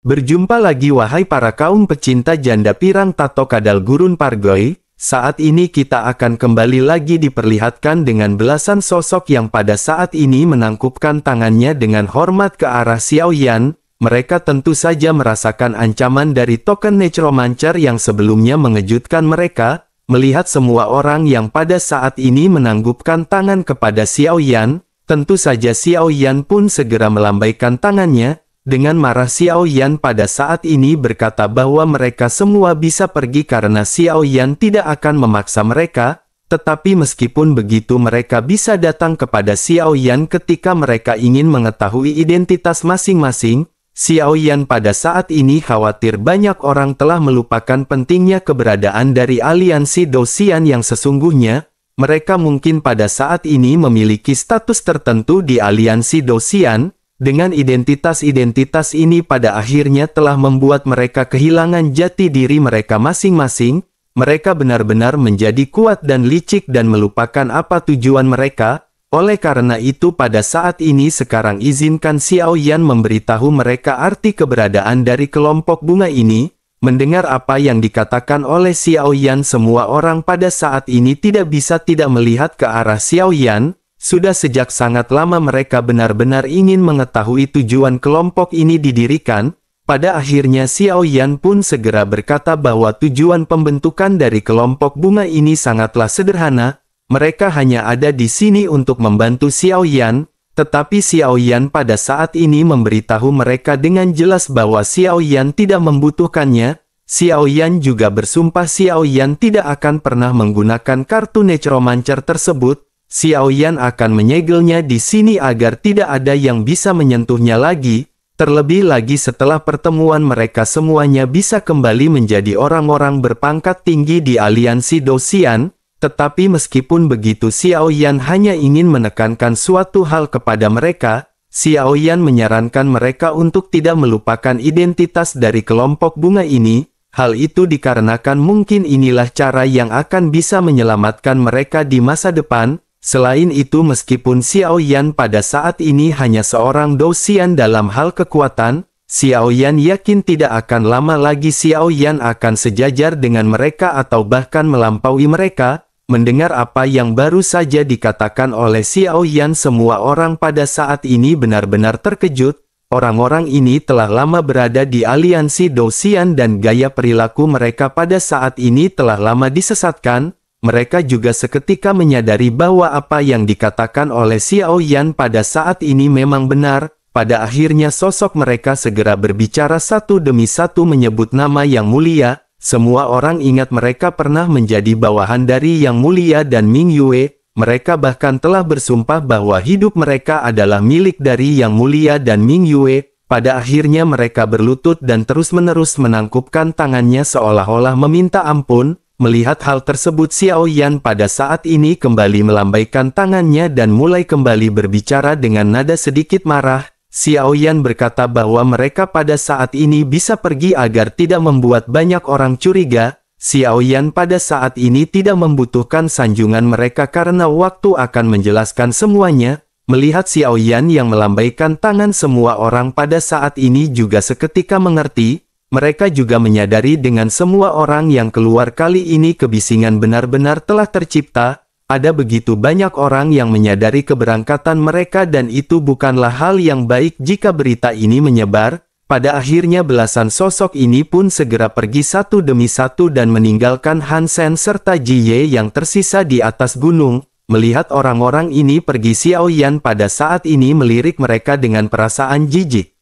Berjumpa lagi wahai para kaum pecinta janda pirang tato kadal gurun Pargoy. Saat ini kita akan kembali lagi diperlihatkan dengan belasan sosok yang pada saat ini menangkupkan tangannya dengan hormat ke arah Xiaoyan. Mereka tentu saja merasakan ancaman dari token necromancer yang sebelumnya mengejutkan mereka. Melihat semua orang yang pada saat ini menanggupkan tangan kepada Xiaoyan, tentu saja Xiaoyan pun segera melambaikan tangannya. Dengan marah Xiaoyan pada saat ini berkata bahwa mereka semua bisa pergi karena Xiaoyan tidak akan memaksa mereka, tetapi meskipun begitu mereka bisa datang kepada Xiaoyan ketika mereka ingin mengetahui identitas masing-masing. Xiaoyan pada saat ini khawatir banyak orang telah melupakan pentingnya keberadaan dari aliansi Dosian yang sesungguhnya. Mereka mungkin pada saat ini memiliki status tertentu di aliansi Dosian. Dengan identitas-identitas ini pada akhirnya telah membuat mereka kehilangan jati diri mereka masing-masing. Mereka benar-benar menjadi kuat dan licik dan melupakan apa tujuan mereka. Oleh karena itu pada saat ini sekarang izinkan Xiaoyan memberitahu mereka arti keberadaan dari kelompok bunga ini. Mendengar apa yang dikatakan oleh Xiaoyan, semua orang pada saat ini tidak bisa tidak melihat ke arah Xiaoyan. Sudah sejak sangat lama mereka benar-benar ingin mengetahui tujuan kelompok ini didirikan. Pada akhirnya Xiaoyan pun segera berkata bahwa tujuan pembentukan dari kelompok bunga ini sangatlah sederhana. Mereka hanya ada di sini untuk membantu Xiaoyan. Tetapi Xiaoyan pada saat ini memberitahu mereka dengan jelas bahwa Xiaoyan tidak membutuhkannya. Xiaoyan juga bersumpah Xiaoyan tidak akan pernah menggunakan kartu necromancer tersebut. Xiaoyan akan menyegelnya di sini agar tidak ada yang bisa menyentuhnya lagi. Terlebih lagi setelah pertemuan mereka semuanya bisa kembali menjadi orang-orang berpangkat tinggi di aliansi Dosian. Tetapi meskipun begitu Xiaoyan hanya ingin menekankan suatu hal kepada mereka. Xiaoyan menyarankan mereka untuk tidak melupakan identitas dari kelompok bunga ini. Hal itu dikarenakan mungkin inilah cara yang akan bisa menyelamatkan mereka di masa depan. Selain itu meskipun Xiaoyan pada saat ini hanya seorang Dosian dalam hal kekuatan, Xiaoyan yakin tidak akan lama lagi Xiaoyan akan sejajar dengan mereka atau bahkan melampaui mereka. Mendengar apa yang baru saja dikatakan oleh Xiaoyan, semua orang pada saat ini benar-benar terkejut. Orang-orang ini telah lama berada di aliansi Dosian dan gaya perilaku mereka pada saat ini telah lama disesatkan. Mereka juga seketika menyadari bahwa apa yang dikatakan oleh Xiaoyan pada saat ini memang benar. Pada akhirnya sosok mereka segera berbicara satu demi satu menyebut nama Yang Mulia. Semua orang ingat mereka pernah menjadi bawahan dari Yang Mulia dan Ming Yue. Mereka bahkan telah bersumpah bahwa hidup mereka adalah milik dari Yang Mulia dan Ming Yue. Pada akhirnya mereka berlutut dan terus-menerus menangkupkan tangannya seolah-olah meminta ampun. Melihat hal tersebut Xiaoyan pada saat ini kembali melambaikan tangannya dan mulai kembali berbicara dengan nada sedikit marah. Xiaoyan berkata bahwa mereka pada saat ini bisa pergi agar tidak membuat banyak orang curiga. Xiaoyan pada saat ini tidak membutuhkan sanjungan mereka karena waktu akan menjelaskan semuanya. Melihat Xiaoyan yang melambaikan tangan, semua orang pada saat ini juga seketika mengerti. Mereka juga menyadari dengan semua orang yang keluar kali ini kebisingan benar-benar telah tercipta. Ada begitu banyak orang yang menyadari keberangkatan mereka dan itu bukanlah hal yang baik jika berita ini menyebar. Pada akhirnya belasan sosok ini pun segera pergi satu demi satu dan meninggalkan Han Sen serta Ji Ye yang tersisa di atas gunung. Melihat orang-orang ini pergi, Xiaoyan pada saat ini melirik mereka dengan perasaan jijik.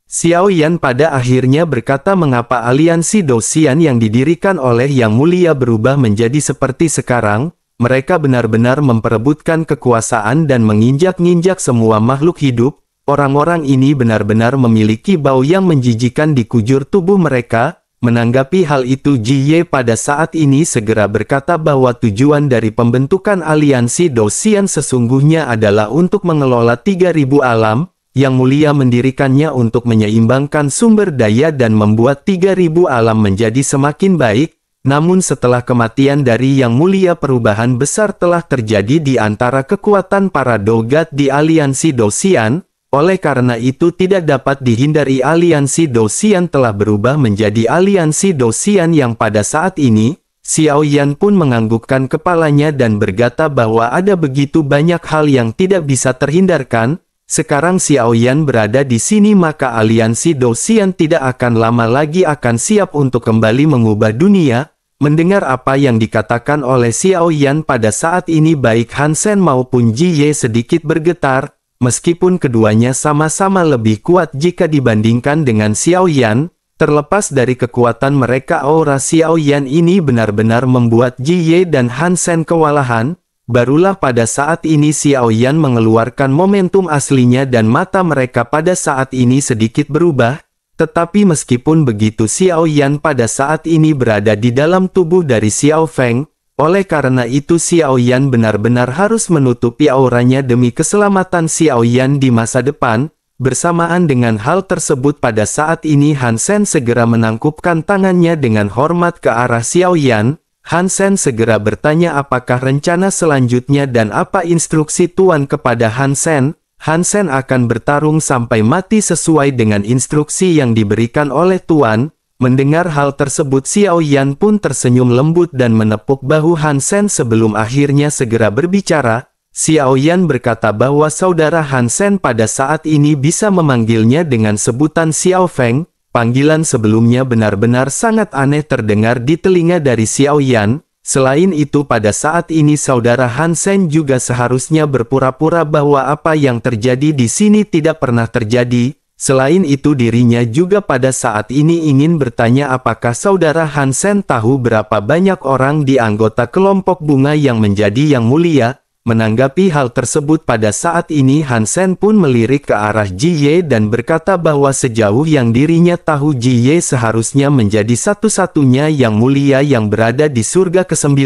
Xiaoyan pada akhirnya berkata mengapa aliansi Dosian yang didirikan oleh Yang Mulia berubah menjadi seperti sekarang. Mereka benar-benar memperebutkan kekuasaan dan menginjak-injak semua makhluk hidup. Orang-orang ini benar-benar memiliki bau yang menjijikan di kujur tubuh mereka. Menanggapi hal itu Ji Ye pada saat ini segera berkata bahwa tujuan dari pembentukan aliansi Dosian sesungguhnya adalah untuk mengelola 3000 alam. Yang Mulia mendirikannya untuk menyeimbangkan sumber daya dan membuat 3000 alam menjadi semakin baik. Namun setelah kematian dari Yang Mulia, perubahan besar telah terjadi di antara kekuatan para Dogat di aliansi Dosian. Oleh karena itu tidak dapat dihindari aliansi Dou-Xian telah berubah menjadi aliansi Dou-Xian yang pada saat ini, Xiao Yan pun menganggukkan kepalanya dan berkata bahwa ada begitu banyak hal yang tidak bisa terhindarkan. Sekarang Xiao Yan berada di sini maka aliansi Dou-Xian tidak akan lama lagi akan siap untuk kembali mengubah dunia. Mendengar apa yang dikatakan oleh Xiao Yan pada saat ini baik Han Sen maupun Ji Ye sedikit bergetar. Meskipun keduanya sama-sama lebih kuat jika dibandingkan dengan Xiao Yan, terlepas dari kekuatan mereka aura Xiao Yan ini benar-benar membuat Ji Ye dan Han Sen kewalahan. Barulah pada saat ini Xiao Yan mengeluarkan momentum aslinya dan mata mereka pada saat ini sedikit berubah. Tetapi meskipun begitu Xiao Yan pada saat ini berada di dalam tubuh dari Xiao Feng. Oleh karena itu Xiao Yan benar-benar harus menutupi auranya demi keselamatan Xiao Yan di masa depan. Bersamaan dengan hal tersebut pada saat ini Han Sen segera menangkupkan tangannya dengan hormat ke arah Xiao Yan. Han Sen segera bertanya apakah rencana selanjutnya dan apa instruksi Tuan kepada Han Sen. Han Sen akan bertarung sampai mati sesuai dengan instruksi yang diberikan oleh Tuan. Mendengar hal tersebut Xiao Yan pun tersenyum lembut dan menepuk bahu Han Sen sebelum akhirnya segera berbicara. Xiao Yan berkata bahwa saudara Han Sen pada saat ini bisa memanggilnya dengan sebutan Xiao Feng. Panggilan sebelumnya benar-benar sangat aneh terdengar di telinga dari Xiao Yan. Selain itu pada saat ini saudara Han Sen juga seharusnya berpura-pura bahwa apa yang terjadi di sini tidak pernah terjadi. Selain itu dirinya juga pada saat ini ingin bertanya apakah saudara Han Sen tahu berapa banyak orang di anggota kelompok bunga yang menjadi yang mulia. Menanggapi hal tersebut pada saat ini Han Sen pun melirik ke arah Ji Ye dan berkata bahwa sejauh yang dirinya tahu Ji Ye seharusnya menjadi satu-satunya yang mulia yang berada di surga ke-9.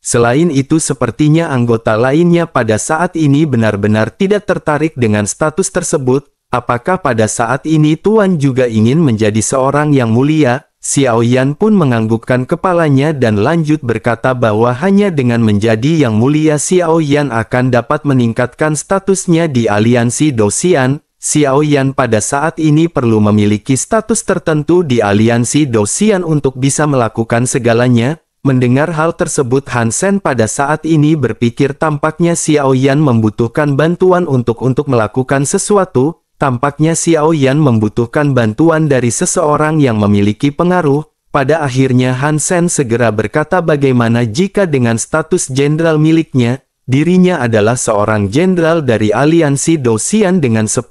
Selain itu sepertinya anggota lainnya pada saat ini benar-benar tidak tertarik dengan status tersebut. Apakah pada saat ini Tuan juga ingin menjadi seorang yang mulia? Xiao Yan pun menganggukkan kepalanya dan lanjut berkata bahwa hanya dengan menjadi yang mulia Xiao Yan akan dapat meningkatkan statusnya di aliansi Dou-Xian. Xiao Yan pada saat ini perlu memiliki status tertentu di aliansi Dou-Xian untuk bisa melakukan segalanya. Mendengar hal tersebut Han Sen pada saat ini berpikir tampaknya Xiao Yan membutuhkan bantuan untuk melakukan sesuatu. Tampaknya Xiao Yan membutuhkan bantuan dari seseorang yang memiliki pengaruh. Pada akhirnya Han Sen segera berkata bagaimana jika dengan status jenderal miliknya, dirinya adalah seorang jenderal dari aliansi Dou-Xian dengan 10.000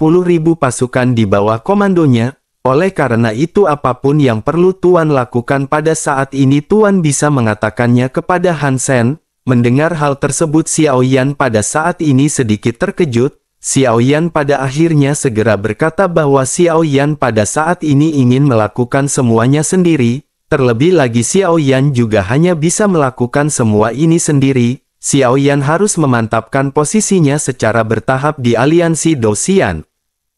pasukan di bawah komandonya. Oleh karena itu apapun yang perlu Tuan lakukan pada saat ini Tuan bisa mengatakannya kepada Han Sen. Mendengar hal tersebut Xiao Yan pada saat ini sedikit terkejut. Xiao Yan pada akhirnya segera berkata bahwa Xiao Yan pada saat ini ingin melakukan semuanya sendiri. Terlebih lagi Xiao Yan juga hanya bisa melakukan semua ini sendiri. Xiao Yan harus memantapkan posisinya secara bertahap di aliansi Dou-Xian.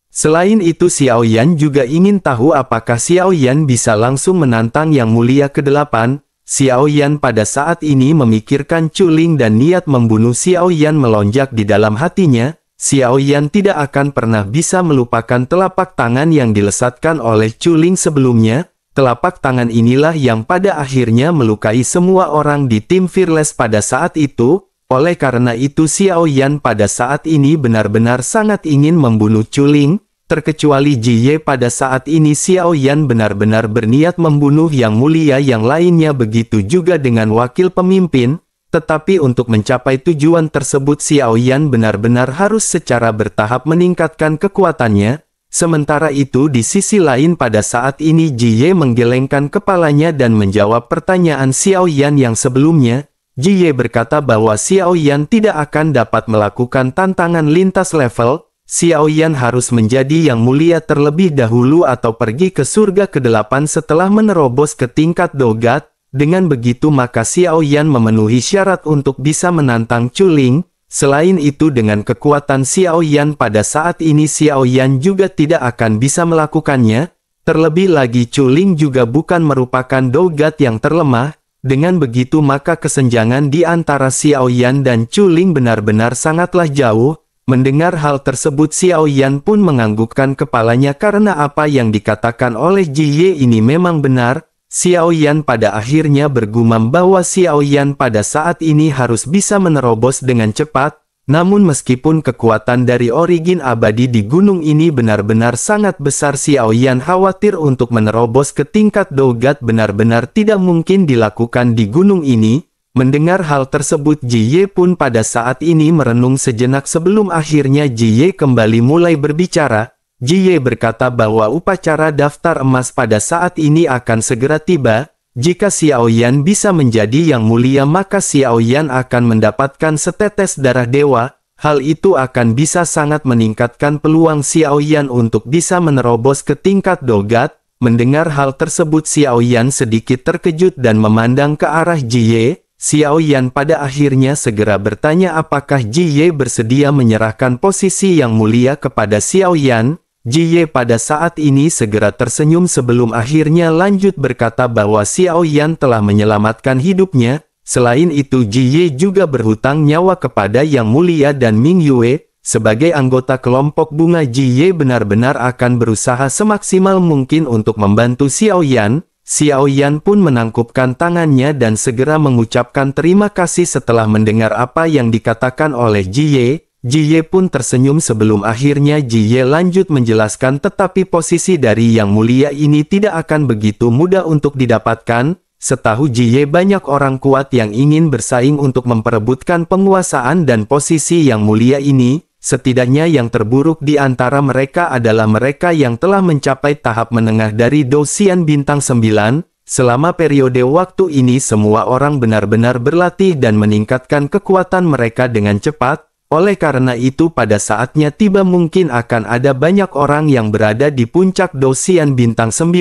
Selain itu Xiao Yan juga ingin tahu apakah Xiao Yan bisa langsung menantang Yang Mulia ke-8. Xiao Yan pada saat ini memikirkan Chu Ling dan niat membunuh Xiao Yan melonjak di dalam hatinya. Xiao Yan tidak akan pernah bisa melupakan telapak tangan yang dilesatkan oleh Chu Ling sebelumnya. Telapak tangan inilah yang pada akhirnya melukai semua orang di tim Fearless pada saat itu. Oleh karena itu Xiao Yan pada saat ini benar-benar sangat ingin membunuh Chu Ling. Terkecuali Ji Ye pada saat ini Xiao Yan benar-benar berniat membunuh Yang Mulia yang lainnya begitu juga dengan wakil pemimpin. Tetapi untuk mencapai tujuan tersebut Xiao Yan benar-benar harus secara bertahap meningkatkan kekuatannya. Sementara itu di sisi lain pada saat ini Ji Ye menggelengkan kepalanya dan menjawab pertanyaan Xiao Yan yang sebelumnya. Ji Ye berkata bahwa Xiao Yan tidak akan dapat melakukan tantangan lintas level. Xiao Yan harus menjadi yang mulia terlebih dahulu atau pergi ke surga ke-8 setelah menerobos ke tingkat Dogat. Dengan begitu maka Xiao Yan memenuhi syarat untuk bisa menantang Chu Ling. Selain itu dengan kekuatan Xiao Yan pada saat ini Xiao Yan juga tidak akan bisa melakukannya. Terlebih lagi Chu Ling juga bukan merupakan Dogat yang terlemah. Dengan begitu maka kesenjangan di antara Xiao Yan dan Chu Ling benar-benar sangatlah jauh. Mendengar hal tersebut Xiao Yan pun menganggukkan kepalanya karena apa yang dikatakan oleh Ji Ye ini memang benar. Xiao Yan pada akhirnya bergumam bahwa Xiao Yan pada saat ini harus bisa menerobos dengan cepat. Namun meskipun kekuatan dari origin abadi di gunung ini benar-benar sangat besar, Xiao Yan khawatir untuk menerobos ke tingkat Dogat benar-benar tidak mungkin dilakukan di gunung ini. Mendengar hal tersebut Ji Ye pun pada saat ini merenung sejenak sebelum akhirnya Ji Ye kembali mulai berbicara. Ji Ye berkata bahwa upacara daftar emas pada saat ini akan segera tiba. Jika Xiao Yan bisa menjadi yang mulia maka Xiao Yan akan mendapatkan setetes darah dewa. Hal itu akan bisa sangat meningkatkan peluang Xiao Yan untuk bisa menerobos ke tingkat Dogat. Mendengar hal tersebut Xiao Yan sedikit terkejut dan memandang ke arah Ji Ye. Xiao Yan pada akhirnya segera bertanya apakah Ji Ye bersedia menyerahkan posisi yang mulia kepada Xiao Yan. Ji Ye pada saat ini segera tersenyum sebelum akhirnya lanjut berkata bahwa Xiao Yan telah menyelamatkan hidupnya. Selain itu Ji Ye juga berhutang nyawa kepada Yang Mulia dan Ming Yue. Sebagai anggota kelompok bunga Ji Ye benar-benar akan berusaha semaksimal mungkin untuk membantu Xiao Yan. Xiao Yan pun menangkupkan tangannya dan segera mengucapkan terima kasih setelah mendengar apa yang dikatakan oleh Ji Ye. Ji Ye pun tersenyum sebelum akhirnya Ji Ye lanjut menjelaskan tetapi posisi dari Yang Mulia ini tidak akan begitu mudah untuk didapatkan. Setahu Ji Ye banyak orang kuat yang ingin bersaing untuk memperebutkan penguasaan dan posisi Yang Mulia ini. Setidaknya yang terburuk di antara mereka adalah mereka yang telah mencapai tahap menengah dari Dosian Bintang 9. Selama periode waktu ini semua orang benar-benar berlatih dan meningkatkan kekuatan mereka dengan cepat. Oleh karena itu pada saatnya tiba mungkin akan ada banyak orang yang berada di puncak Dosian Bintang 9.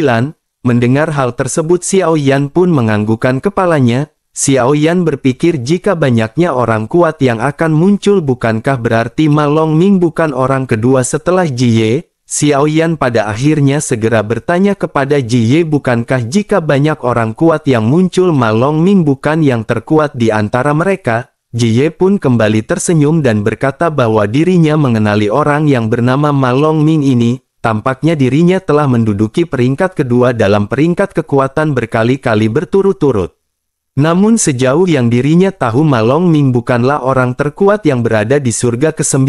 Mendengar hal tersebut Xiao Yan pun menganggukkan kepalanya. Xiao Yan berpikir jika banyaknya orang kuat yang akan muncul bukankah berarti Ma Longming bukan orang kedua setelah Ji Ye? Xiao Yan pada akhirnya segera bertanya kepada Ji Ye bukankah jika banyak orang kuat yang muncul Ma Longming bukan yang terkuat di antara mereka? Ji Ye pun kembali tersenyum dan berkata bahwa dirinya mengenali orang yang bernama Ma Longming ini. Tampaknya dirinya telah menduduki peringkat kedua dalam peringkat kekuatan berkali-kali berturut-turut. Namun sejauh yang dirinya tahu Ma Longming bukanlah orang terkuat yang berada di surga ke-9,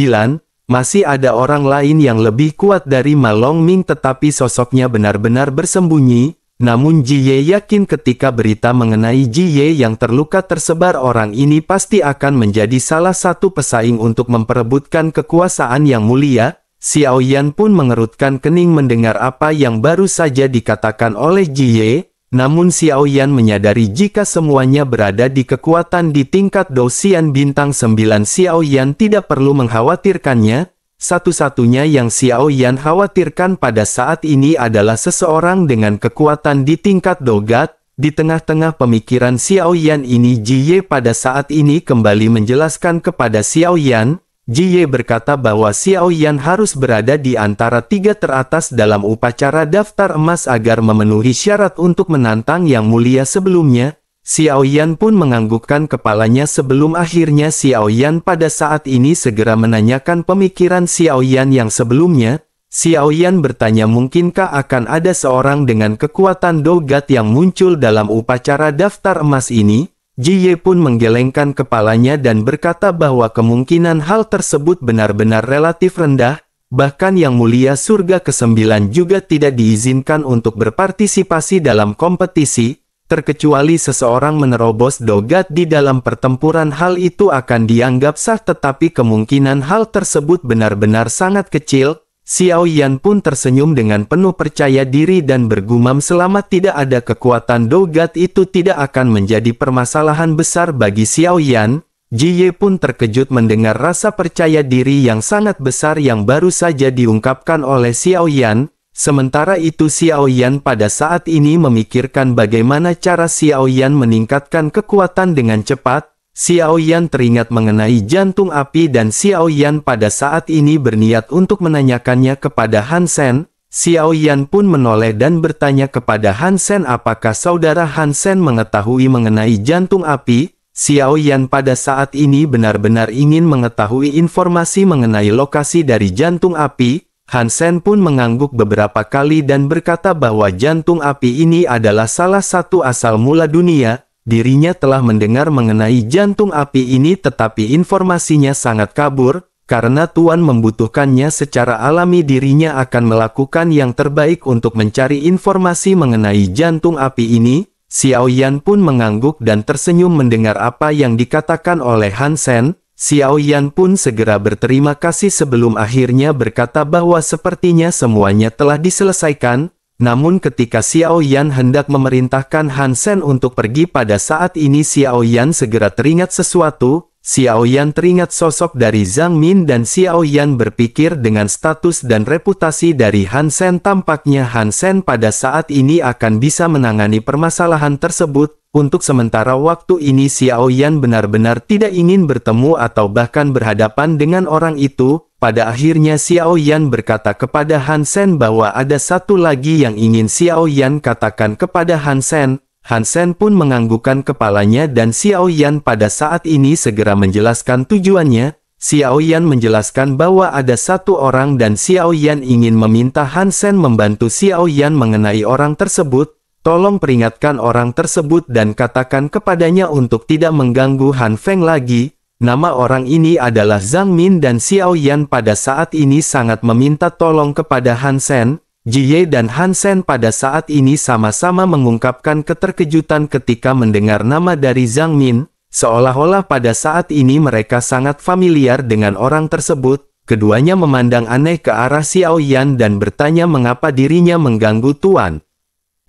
masih ada orang lain yang lebih kuat dari Ma Longming tetapi sosoknya benar-benar bersembunyi. Namun Ji Ye yakin ketika berita mengenai Ji Ye yang terluka tersebar orang ini pasti akan menjadi salah satu pesaing untuk memperebutkan kekuasaan yang mulia. Xiao Yan pun mengerutkan kening mendengar apa yang baru saja dikatakan oleh Ji Ye. Namun Xiao Yan menyadari jika semuanya berada di kekuatan di tingkat Dosian Bintang 9 Xiao Yan tidak perlu mengkhawatirkannya. Satu-satunya yang Xiao Yan khawatirkan pada saat ini adalah seseorang dengan kekuatan di tingkat Dogat. Di tengah-tengah pemikiran Xiao Yan ini Ji Ye pada saat ini kembali menjelaskan kepada Xiao Yan. Ji Ye berkata bahwa Xiao Yan harus berada di antara tiga teratas dalam upacara daftar emas agar memenuhi syarat untuk menantang Yang Mulia sebelumnya. Xiao Yan pun menganggukkan kepalanya sebelum akhirnya Xiao Yan pada saat ini segera menanyakan pemikiran Xiao Yan yang sebelumnya. Xiao Yan bertanya mungkinkah akan ada seorang dengan kekuatan Dogat yang muncul dalam upacara daftar emas ini? Ji Ye pun menggelengkan kepalanya dan berkata bahwa kemungkinan hal tersebut benar-benar relatif rendah, bahkan Yang Mulia Surga ke-9 juga tidak diizinkan untuk berpartisipasi dalam kompetisi, terkecuali seseorang menerobos Dogat di dalam pertempuran hal itu akan dianggap sah tetapi kemungkinan hal tersebut benar-benar sangat kecil. Xiao Yan pun tersenyum dengan penuh percaya diri dan bergumam selama tidak ada kekuatan Dogat itu tidak akan menjadi permasalahan besar bagi Xiao Yan. Ji Ye pun terkejut mendengar rasa percaya diri yang sangat besar yang baru saja diungkapkan oleh Xiao Yan. Sementara itu Xiao Yan pada saat ini memikirkan bagaimana cara Xiao Yan meningkatkan kekuatan dengan cepat. Xiao Yan teringat mengenai jantung api dan Xiao Yan pada saat ini berniat untuk menanyakannya kepada Han Sen. Xiao Yan pun menoleh dan bertanya kepada Han Sen apakah saudara Han Sen mengetahui mengenai jantung api. Xiao Yan pada saat ini benar-benar ingin mengetahui informasi mengenai lokasi dari jantung api. Han Sen pun mengangguk beberapa kali dan berkata bahwa jantung api ini adalah salah satu asal mula dunia. Dirinya telah mendengar mengenai jantung api ini tetapi informasinya sangat kabur. Karena Tuan membutuhkannya secara alami, dirinya akan melakukan yang terbaik untuk mencari informasi mengenai jantung api ini. Xiao Yan pun mengangguk dan tersenyum mendengar apa yang dikatakan oleh Han Sen. Xiao Yan pun segera berterima kasih sebelum akhirnya berkata bahwa sepertinya semuanya telah diselesaikan. Namun ketika Xiao Yan hendak memerintahkan Han Sen untuk pergi, pada saat ini Xiao Yan segera teringat sesuatu. Xiao Yan teringat sosok dari Zhang Min dan Xiao Yan berpikir dengan status dan reputasi dari Han Sen, tampaknya Han Sen pada saat ini akan bisa menangani permasalahan tersebut. Untuk sementara waktu ini Xiao Yan benar-benar tidak ingin bertemu atau bahkan berhadapan dengan orang itu. Pada akhirnya Xiao Yan berkata kepada Han Sen bahwa ada satu lagi yang ingin Xiao Yan katakan kepada Han Sen. Han Sen pun menganggukkan kepalanya dan Xiao Yan pada saat ini segera menjelaskan tujuannya. Xiao Yan menjelaskan bahwa ada satu orang dan Xiao Yan ingin meminta Han Sen membantu Xiao Yan mengenai orang tersebut. Tolong peringatkan orang tersebut dan katakan kepadanya untuk tidak mengganggu Han Feng lagi. Nama orang ini adalah Zhang Min dan Xiao Yan pada saat ini sangat meminta tolong kepada Han Sen. Jie dan Han Sen pada saat ini sama-sama mengungkapkan keterkejutan ketika mendengar nama dari Zhang Min. Seolah-olah pada saat ini mereka sangat familiar dengan orang tersebut. Keduanya memandang aneh ke arah Xiao Yan dan bertanya mengapa dirinya mengganggu Tuan.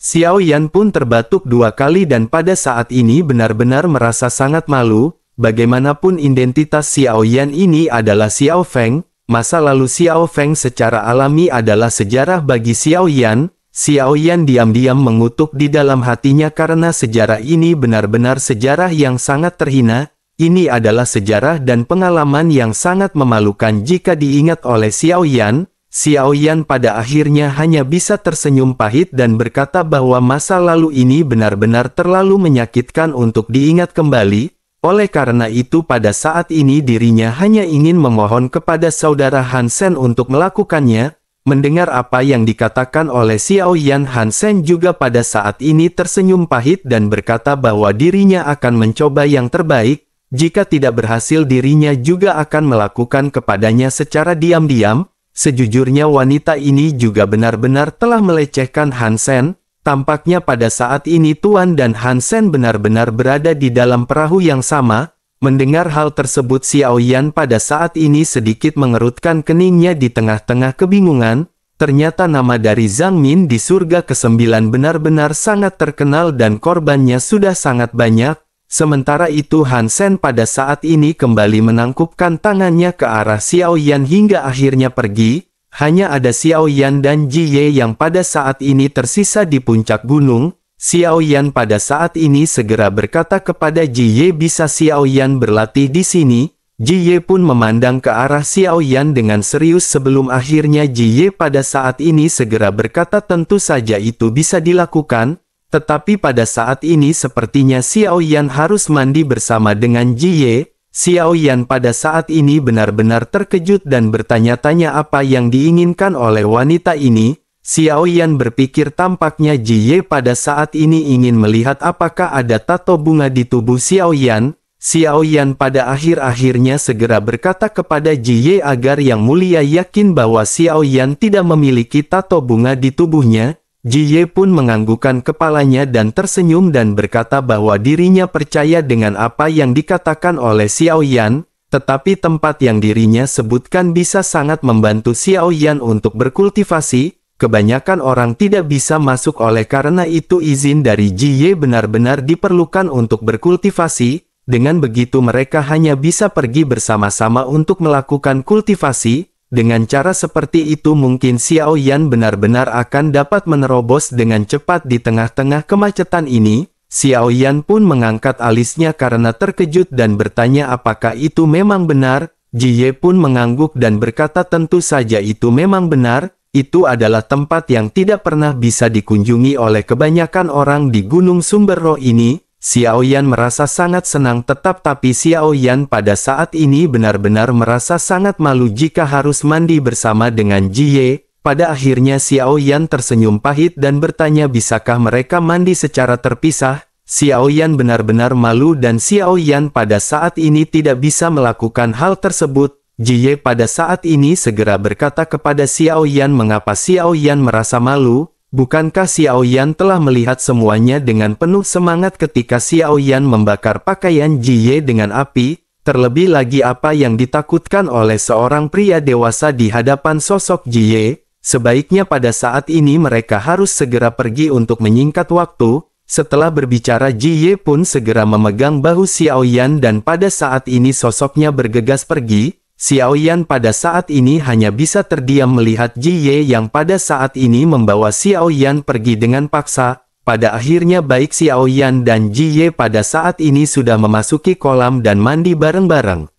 Xiao Yan pun terbatuk 2 kali dan pada saat ini benar-benar merasa sangat malu. Bagaimanapun identitas Xiao Yan ini adalah Xiao Feng. Masa lalu Xiao Feng secara alami adalah sejarah bagi Xiao Yan. Xiao Yan diam-diam mengutuk di dalam hatinya karena sejarah ini benar-benar sejarah yang sangat terhina. Ini adalah sejarah dan pengalaman yang sangat memalukan jika diingat oleh Xiao Yan. Xiao Yan pada akhirnya hanya bisa tersenyum pahit dan berkata bahwa masa lalu ini benar-benar terlalu menyakitkan untuk diingat kembali. Oleh karena itu pada saat ini dirinya hanya ingin memohon kepada saudara Han Sen untuk melakukannya. Mendengar apa yang dikatakan oleh Xiao Yan, Han Sen juga pada saat ini tersenyum pahit dan berkata bahwa dirinya akan mencoba yang terbaik. Jika tidak berhasil dirinya juga akan melakukan kepadanya secara diam-diam. Sejujurnya wanita ini juga benar-benar telah melecehkan Han Sen. Tampaknya pada saat ini Tuan dan Han Sen benar-benar berada di dalam perahu yang sama. Mendengar hal tersebut Xiao Yan pada saat ini sedikit mengerutkan keningnya di tengah-tengah kebingungan. Ternyata nama dari Zhang Min di surga ke-9 benar-benar sangat terkenal dan korbannya sudah sangat banyak. Sementara itu Han Sen pada saat ini kembali menangkupkan tangannya ke arah Xiao Yan hingga akhirnya pergi. Hanya ada Xiao Yan dan Jie yang pada saat ini tersisa di puncak gunung. Xiao Yan pada saat ini segera berkata kepada Jie bisa Xiao Yan berlatih di sini. Jie pun memandang ke arah Xiao Yan dengan serius sebelum akhirnya Jie pada saat ini segera berkata tentu saja itu bisa dilakukan. Tetapi pada saat ini sepertinya Xiao Yan harus mandi bersama dengan Jie. Xiao Yan pada saat ini benar-benar terkejut dan bertanya-tanya apa yang diinginkan oleh wanita ini. Xiao Yan berpikir tampaknya Jie pada saat ini ingin melihat apakah ada tato bunga di tubuh Xiao Yan. Xiao Yan pada akhir-akhirnya segera berkata kepada Jie agar yang mulia yakin bahwa Xiao Yan tidak memiliki tato bunga di tubuhnya. Jie pun menganggukkan kepalanya dan tersenyum dan berkata bahwa dirinya percaya dengan apa yang dikatakan oleh Xiao Yan, tetapi tempat yang dirinya sebutkan bisa sangat membantu Xiao Yan untuk berkultivasi. Kebanyakan orang tidak bisa masuk oleh karena itu izin dari Jie benar-benar diperlukan untuk berkultivasi. Dengan begitu mereka hanya bisa pergi bersama-sama untuk melakukan kultivasi. Dengan cara seperti itu mungkin Xiao Yan benar-benar akan dapat menerobos dengan cepat di tengah-tengah kemacetan ini. Xiao Yan pun mengangkat alisnya karena terkejut dan bertanya apakah itu memang benar. Jie pun mengangguk dan berkata tentu saja itu memang benar. Itu adalah tempat yang tidak pernah bisa dikunjungi oleh kebanyakan orang di Gunung Sumber Roh ini. Xiao Yan merasa sangat senang tapi Xiao Yan pada saat ini benar-benar merasa sangat malu jika harus mandi bersama dengan Ji Ye. Pada akhirnya Xiao Yan tersenyum pahit dan bertanya bisakah mereka mandi secara terpisah. Xiao Yan benar-benar malu dan Xiao Yan pada saat ini tidak bisa melakukan hal tersebut. Ji Ye pada saat ini segera berkata kepada Xiao Yan mengapa Xiao Yan merasa malu. Bukankah Xiao Yan telah melihat semuanya dengan penuh semangat ketika Xiao Yan membakar pakaian Ji Ye dengan api? Terlebih lagi apa yang ditakutkan oleh seorang pria dewasa di hadapan sosok Ji Ye? Sebaiknya pada saat ini mereka harus segera pergi untuk menyingkat waktu. Setelah berbicara Ji Ye pun segera memegang bahu Xiao Yan dan pada saat ini sosoknya bergegas pergi. Xiao Yan pada saat ini hanya bisa terdiam melihat Ji Ye yang pada saat ini membawa Xiao Yan pergi dengan paksa. Pada akhirnya baik Xiao Yan dan Ji Ye pada saat ini sudah memasuki kolam dan mandi bareng-bareng.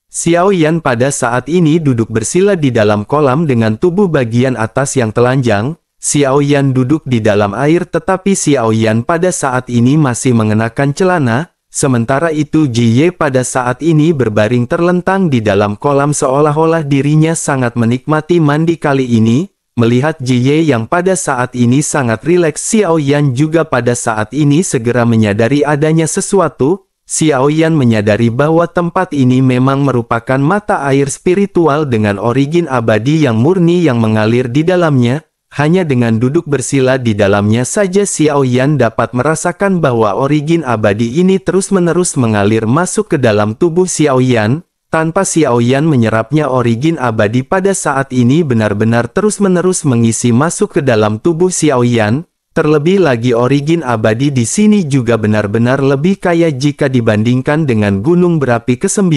Xiao Yan pada saat ini duduk bersila di dalam kolam dengan tubuh bagian atas yang telanjang. Xiao Yan duduk di dalam air tetapi Xiao Yan pada saat ini masih mengenakan celana. Sementara itu Ji Ye pada saat ini berbaring terlentang di dalam kolam seolah-olah dirinya sangat menikmati mandi kali ini. Melihat Ji Ye yang pada saat ini sangat rileks, Xiao Yan juga pada saat ini segera menyadari adanya sesuatu. Xiao Yan menyadari bahwa tempat ini memang merupakan mata air spiritual dengan origin abadi yang murni yang mengalir di dalamnya. Hanya dengan duduk bersila di dalamnya saja Xiao Yan dapat merasakan bahwa origin abadi ini terus-menerus mengalir masuk ke dalam tubuh Xiao Yan. Tanpa Xiao Yan menyerapnya origin abadi pada saat ini benar-benar terus-menerus mengisi masuk ke dalam tubuh Xiao Yan. Terlebih lagi origin abadi di sini juga benar-benar lebih kaya jika dibandingkan dengan gunung berapi ke-9.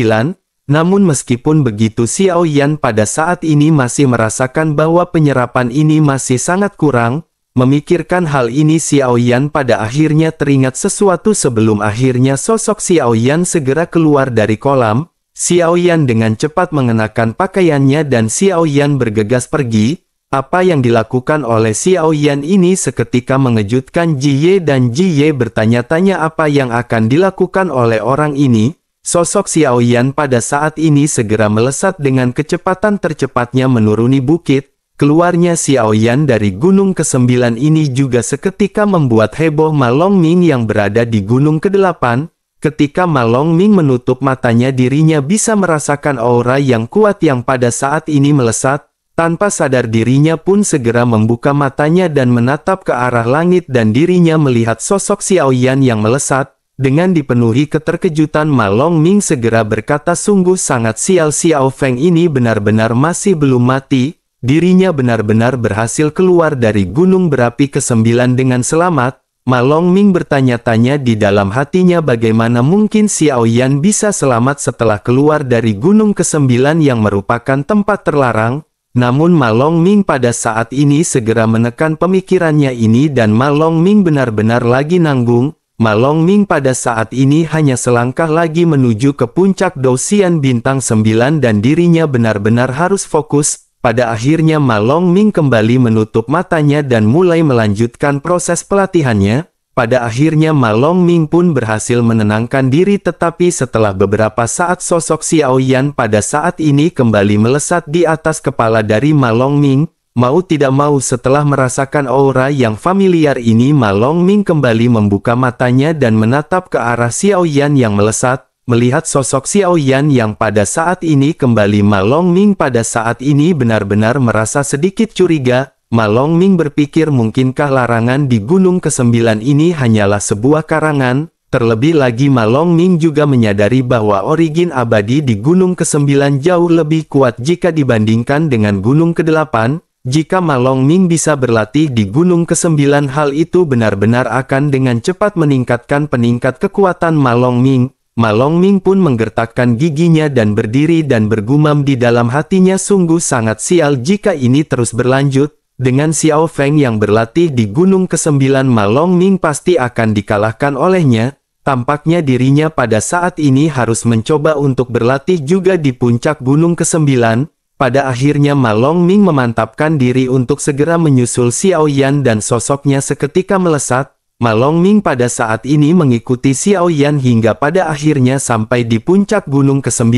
Namun meskipun begitu Xiao Yan pada saat ini masih merasakan bahwa penyerapan ini masih sangat kurang. Memikirkan hal ini Xiao Yan pada akhirnya teringat sesuatu sebelum akhirnya sosok Xiao Yan segera keluar dari kolam. Xiao Yan dengan cepat mengenakan pakaiannya dan Xiao Yan bergegas pergi. Apa yang dilakukan oleh Xiao Yan ini seketika mengejutkan Ji Ye dan Ji Ye bertanya-tanya apa yang akan dilakukan oleh orang ini. Sosok Xiao Yan pada saat ini segera melesat dengan kecepatan tercepatnya menuruni bukit. Keluarnya Xiao Yan dari gunung ke-9 ini juga seketika membuat heboh Ma Longming yang berada di gunung ke-8. Ketika Ma Longming menutup matanya dirinya bisa merasakan aura yang kuat yang pada saat ini melesat. Tanpa sadar dirinya pun segera membuka matanya dan menatap ke arah langit dan dirinya melihat sosok Xiao Yan yang melesat. Dengan dipenuhi keterkejutan Ma Longming segera berkata sungguh sangat sial Xiao Feng ini benar-benar masih belum mati. Dirinya benar-benar berhasil keluar dari gunung berapi ke-9 dengan selamat. Ma Longming bertanya-tanya di dalam hatinya bagaimana mungkin Xiao Yan bisa selamat setelah keluar dari gunung ke-9 yang merupakan tempat terlarang. Namun Ma Longming pada saat ini segera menekan pemikirannya ini dan Ma Longming benar-benar lagi nanggung. Ma Longming pada saat ini hanya selangkah lagi menuju ke puncak Douxian bintang 9 dan dirinya benar-benar harus fokus. Pada akhirnya Ma Longming kembali menutup matanya dan mulai melanjutkan proses pelatihannya. Pada akhirnya Ma Longming pun berhasil menenangkan diri tetapi setelah beberapa saat sosok Xiao Yan pada saat ini kembali melesat di atas kepala dari Ma Longming. Mau tidak mau setelah merasakan aura yang familiar ini Ma Longming kembali membuka matanya dan menatap ke arah Xiao Yan yang melesat. Melihat sosok Xiao Yan yang pada saat ini kembali Ma Longming pada saat ini benar-benar merasa sedikit curiga. Ma Longming berpikir mungkinkah larangan di gunung ke-9 ini hanyalah sebuah karangan. Terlebih lagi Ma Longming juga menyadari bahwa origin abadi di gunung ke-9 jauh lebih kuat jika dibandingkan dengan gunung ke-8. Jika Ma Longming bisa berlatih di gunung ke-9 hal itu benar-benar akan dengan cepat meningkatkan peningkat kekuatan Ma Longming. Ma Longming pun menggertakkan giginya dan berdiri dan bergumam di dalam hatinya sungguh sangat sial jika ini terus berlanjut. Dengan Xiao Feng yang berlatih di gunung ke-9 Ma Longming pasti akan dikalahkan olehnya. Tampaknya dirinya pada saat ini harus mencoba untuk berlatih juga di puncak gunung ke-9. Pada akhirnya Ma Longming memantapkan diri untuk segera menyusul Xiao Yan dan sosoknya seketika melesat. Ma Longming pada saat ini mengikuti Xiao Yan hingga pada akhirnya sampai di puncak gunung ke-9.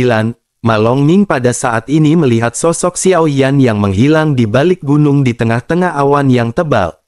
Ma Longming pada saat ini melihat sosok Xiao Yan yang menghilang di balik gunung di tengah-tengah awan yang tebal.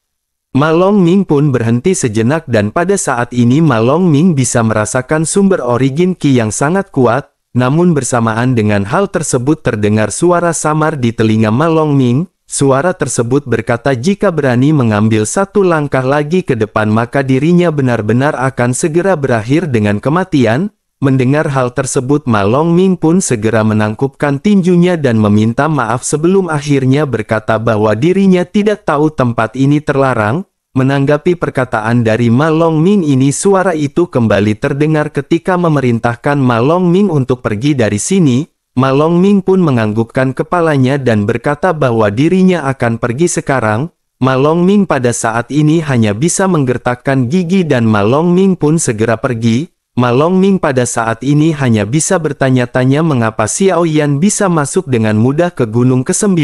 Ma Longming pun berhenti sejenak dan pada saat ini Ma Longming bisa merasakan sumber origin Qi yang sangat kuat, namun bersamaan dengan hal tersebut terdengar suara samar di telinga Ma Longming. Suara tersebut berkata jika berani mengambil satu langkah lagi ke depan maka dirinya benar-benar akan segera berakhir dengan kematian. Mendengar hal tersebut Ma Longming pun segera menangkupkan tinjunya dan meminta maaf sebelum akhirnya berkata bahwa dirinya tidak tahu tempat ini terlarang. Menanggapi perkataan dari Ma Longming ini suara itu kembali terdengar ketika memerintahkan Ma Longming untuk pergi dari sini. Ma Longming pun menganggukkan kepalanya dan berkata bahwa dirinya akan pergi sekarang. Ma Longming pada saat ini hanya bisa menggertakkan gigi dan Ma Longming pun segera pergi. Ma Longming pada saat ini hanya bisa bertanya-tanya mengapa Xiao Yan bisa masuk dengan mudah ke gunung ke-9.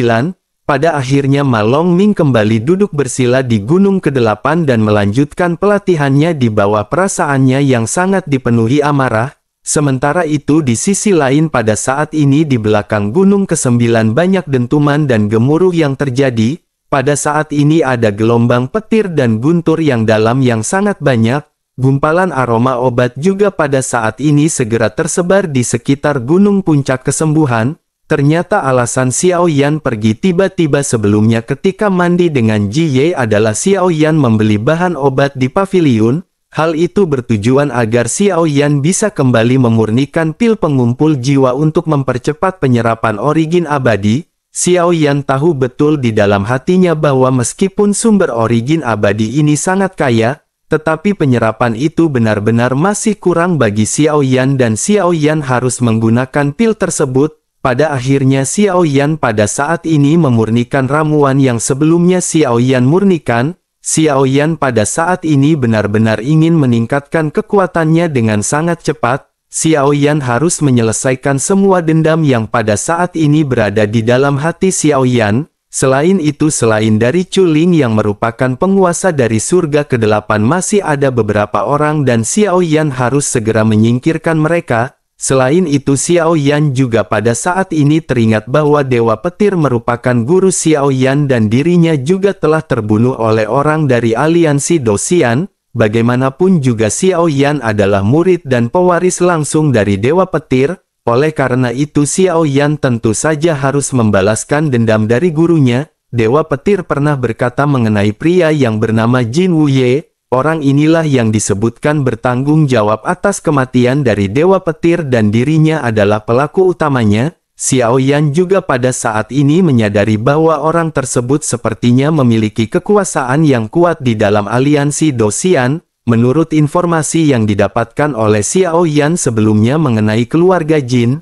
Pada akhirnya Ma Longming kembali duduk bersila di gunung ke-8 dan melanjutkan pelatihannya di bawah perasaannya yang sangat dipenuhi amarah. Sementara itu di sisi lain pada saat ini di belakang gunung ke-9 banyak dentuman dan gemuruh yang terjadi. Pada saat ini ada gelombang petir dan guntur yang dalam yang sangat banyak. Gumpalan aroma obat juga pada saat ini segera tersebar di sekitar gunung puncak kesembuhan. Ternyata alasan Xiao Yan pergi tiba-tiba sebelumnya ketika mandi dengan Ji Ye adalah Xiao Yan membeli bahan obat di paviliun. Hal itu bertujuan agar Xiao Yan bisa kembali memurnikan pil pengumpul jiwa untuk mempercepat penyerapan origin abadi. Xiao Yan tahu betul di dalam hatinya bahwa meskipun sumber origin abadi ini sangat kaya, tetapi penyerapan itu benar-benar masih kurang bagi Xiao Yan dan Xiao Yan harus menggunakan pil tersebut. Pada akhirnya Xiao Yan pada saat ini memurnikan ramuan yang sebelumnya Xiao Yan murnikan. Xiao Yan pada saat ini benar-benar ingin meningkatkan kekuatannya dengan sangat cepat. Xiao Yan harus menyelesaikan semua dendam yang pada saat ini berada di dalam hati Xiao Yan. Selain itu selain dari Chu Ling yang merupakan penguasa dari surga ke-8 masih ada beberapa orang dan Xiao Yan harus segera menyingkirkan mereka. Selain itu Xiao Yan juga pada saat ini teringat bahwa Dewa Petir merupakan guru Xiao Yan dan dirinya juga telah terbunuh oleh orang dari aliansi Dosian. Bagaimanapun juga Xiao Yan adalah murid dan pewaris langsung dari Dewa Petir. Oleh karena itu Xiao Yan tentu saja harus membalaskan dendam dari gurunya. Dewa Petir pernah berkata mengenai pria yang bernama Jin Wuye. Orang inilah yang disebutkan bertanggung jawab atas kematian dari Dewa Petir dan dirinya adalah pelaku utamanya. Xiao Yan juga pada saat ini menyadari bahwa orang tersebut sepertinya memiliki kekuasaan yang kuat di dalam aliansi Dosian. Menurut informasi yang didapatkan oleh Xiao Yan sebelumnya mengenai keluarga Jin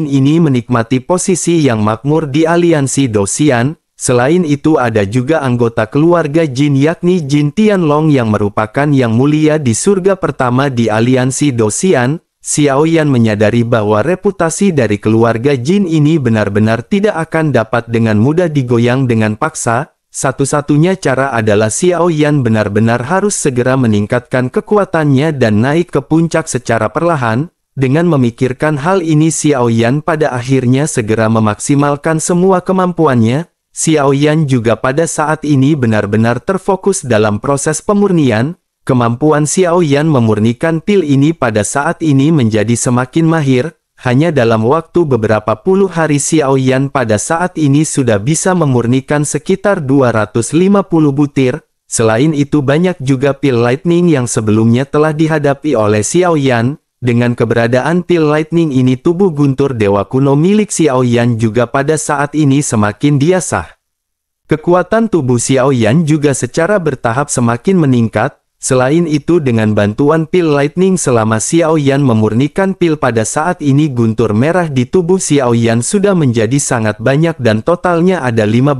ini menikmati posisi yang makmur di aliansi Dosian. Selain itu ada juga anggota keluarga Jin yakni Jin Tianlong yang merupakan yang mulia di surga pertama di aliansi Dosian. Xiao Yan menyadari bahwa reputasi dari keluarga Jin ini benar-benar tidak akan dapat dengan mudah digoyang dengan paksa. Satu-satunya cara adalah Xiao Yan benar-benar harus segera meningkatkan kekuatannya dan naik ke puncak secara perlahan. Dengan memikirkan hal ini Xiao Yan pada akhirnya segera memaksimalkan semua kemampuannya. Xiao Yan juga pada saat ini benar-benar terfokus dalam proses pemurnian. Kemampuan Xiao Yan memurnikan pil ini pada saat ini menjadi semakin mahir. Hanya dalam waktu beberapa puluh hari Xiao Yan pada saat ini sudah bisa memurnikan sekitar 250 butir. Selain itu banyak juga pil lightning yang sebelumnya telah dihadapi oleh Xiao Yan. Dengan keberadaan pil lightning ini tubuh guntur dewa kuno milik Xiao Yan juga pada saat ini semakin diasah. Kekuatan tubuh Xiao Yan juga secara bertahap semakin meningkat. Selain itu dengan bantuan pil lightning selama Xiao Yan memurnikan pil pada saat ini guntur merah di tubuh Xiao Yan sudah menjadi sangat banyak dan totalnya ada 15.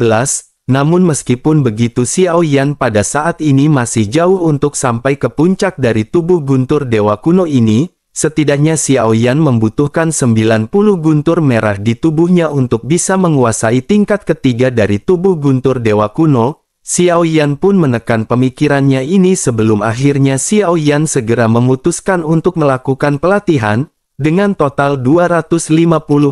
Namun meskipun begitu Xiao Yan pada saat ini masih jauh untuk sampai ke puncak dari tubuh guntur dewa kuno ini. Setidaknya Xiao Yan membutuhkan 90 guntur merah di tubuhnya untuk bisa menguasai tingkat ketiga dari tubuh guntur dewa kuno. Xiao Yan pun menekan pemikirannya ini sebelum akhirnya Xiao Yan segera memutuskan untuk melakukan pelatihan. Dengan total 250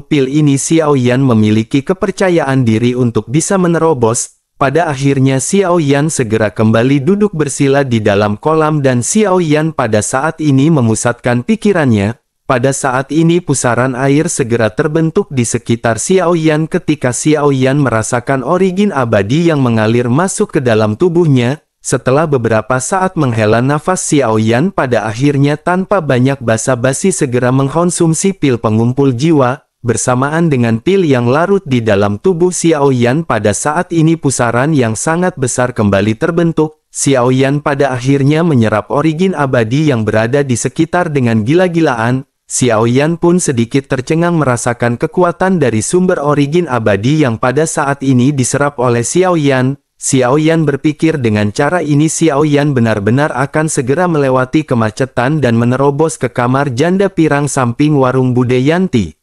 pil ini Xiao Yan memiliki kepercayaan diri untuk bisa menerobos. Pada akhirnya Xiao Yan segera kembali duduk bersila di dalam kolam dan Xiao Yan pada saat ini memusatkan pikirannya. Pada saat ini pusaran air segera terbentuk di sekitar Xiao Yan ketika Xiao Yan merasakan origin abadi yang mengalir masuk ke dalam tubuhnya. Setelah beberapa saat menghela nafas Xiao Yan pada akhirnya tanpa banyak basa-basi segera mengkonsumsi pil pengumpul jiwa. Bersamaan dengan pil yang larut di dalam tubuh Xiao Yan pada saat ini pusaran yang sangat besar kembali terbentuk. Xiao Yan pada akhirnya menyerap origin abadi yang berada di sekitar dengan gila-gilaan. Xiao Yan pun sedikit tercengang merasakan kekuatan dari sumber origin abadi yang pada saat ini diserap oleh Xiao Yan. Xiao Yan berpikir dengan cara ini Xiao Yan benar-benar akan segera melewati kemacetan dan menerobos ke kamar janda pirang samping warung Bude Yanti.